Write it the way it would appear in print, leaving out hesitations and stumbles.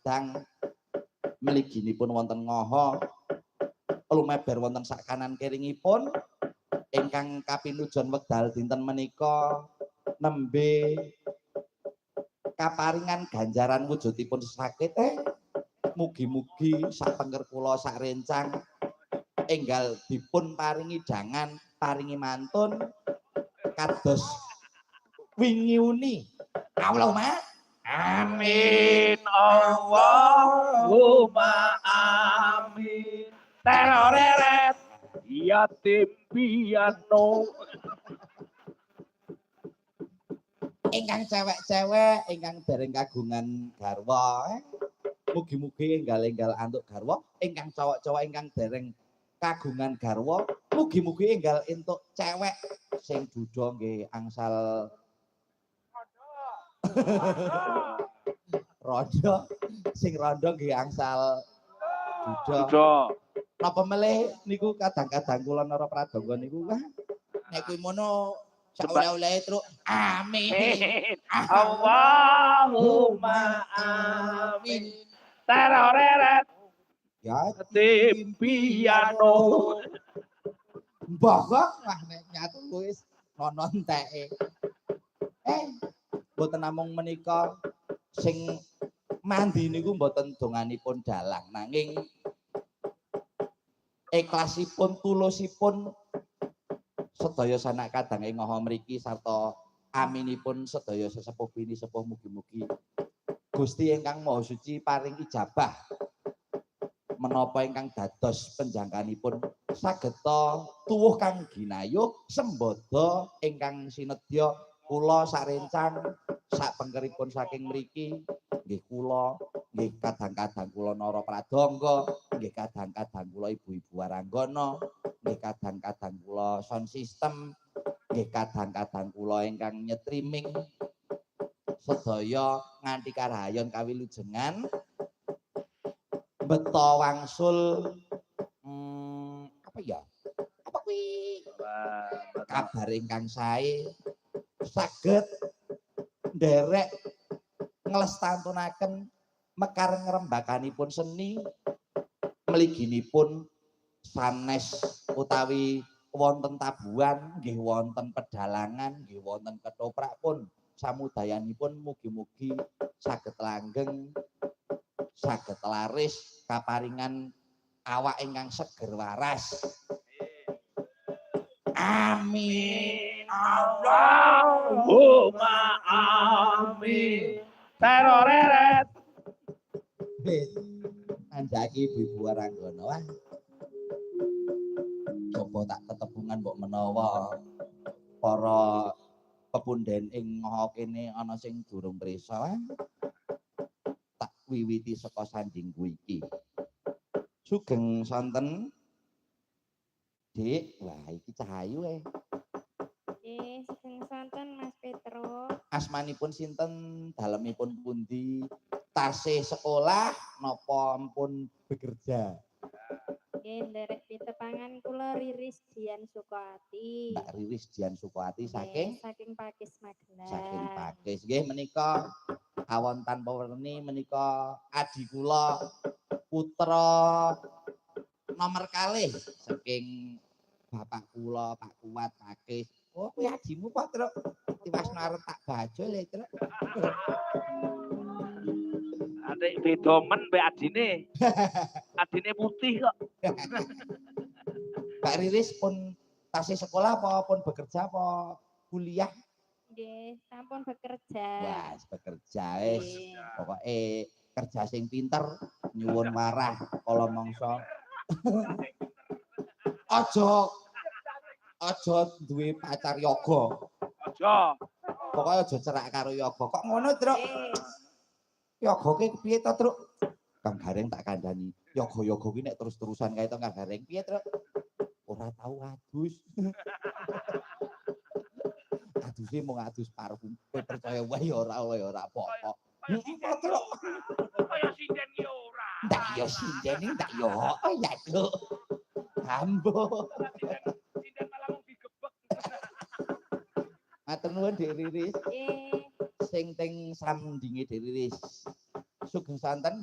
kadang mliginipun wonten ngoho lumeber wonten sak kanan kiringipun ingkang kapinujon wekdal dinten menika nembe kaparingan ganjaran wujudipun sakit mugi-mugi sak pengker kula sak rencang enggal dipun paringi dangan paringi mantun kados wingi uni Allahumma Amin Allahumma amin. Teroreret yatim piano. ingkang cewek-cewek ingkang dereng kagungan garwa mugi-mugi enggal-enggal antuk garwa ingkang cowok-cowok ingkang dereng kagungan garwa mugi-mugi enggal entuk cewek sing duda nggih angsal rondo sing rondo nggih angsal duda napa melih niku kadang-kadang kula nara pradonga niku nek kuwi mono sak oleh-oleh truk amin Allahumma amin. Teroreret yatim piano. mbah wah nek nyatu wis nono enteke mboten namung menika sing mandi niku mboten donganipun dalang nanging ikhlasipun tulusipun sedaya sanak kadang ing ngaha mriki sarta aminipun sedaya sesepuh bini sepuh mugi-mugi Gusti ingkang Maha Suci paring ijabah menapa ingkang dados penjangkanipun sageta tuwuh kang ginayuh sembada ingkang sinedya kula sarencang sak pengkeripun saking mriki nggih kula nggih kadang-kadang kula nara pradangga nggih kadang-kadang kula ibu-ibu waranggana nggih kadang-kadang kula sound system nggih kadang-kadang kula ingkang nyetriming sedaya nganti karahayon kawilujengan beto wangsul apa ya apa kuwi kabar ingkang sae saged nderek nglestantunaken mekar ngrembakanipun seni mliginipun sanes utawi wonten tabuhan nggih wonten pedalangan nggih wonten ketoprak pun samudayanipun mugi-mugi saged langgeng saged laris kaparingan awak ingkang seger waras amin Allahumma amin. Teroreret anjaki ibu-ibu waranggana wah coba tak ketebungan mbok menawa para pepunden ing ngaha kene ana sing durung prisa tak wiwiti saka sandingku iki sugeng sonten Dik wah iki cahayu sugeng sonten Mas Petro asmanipun sinten dalemipun pundi tasih sekolah napa ampun bekerja nderek pitepangan kula Riris Dian Sukoati. Mbak Riris Dian Sukoati saking Pakis Magelang. Saking Pakis nggih menika awon tanpa werni menika adi kula putra nomor kalih saking bapak kula Pak Kuat Pakis. Oh kuwi adimu kok, Truk. Tiwas arep tak bajul le, Truk. adik beda men mbek adine. Adine putih kok. Mbak Riris pun tasih sekolah apa pun bekerja apa kuliah? Nggih, sampun bekerja. Wah, bekerja wis. Pokoke kerja sing pinter, nyuwun warah kala mangsa. Aja duwe pacar yoga. Aja. Pokoke aja cerak karo yoga. Kok ngono, Truk? Yoga ki piye to, Truk? Kang Gareng tak kandhani. Yoga-yoga ki nek terus-terusan kae to Kang Gareng. Piye, Truk? Ora tau adus. Aduse mung adus parfum. Kowe percaya wae ya ora apa-apa. Heeh, Truk. Kaya sinden ki ora. Ndak ya sinden ndak ya ya, Truk. Ambo. Sinden malah mung digebek. Matur nuwun Dik Riris. Sing teng sandinge Dik Riris. Sugeng santen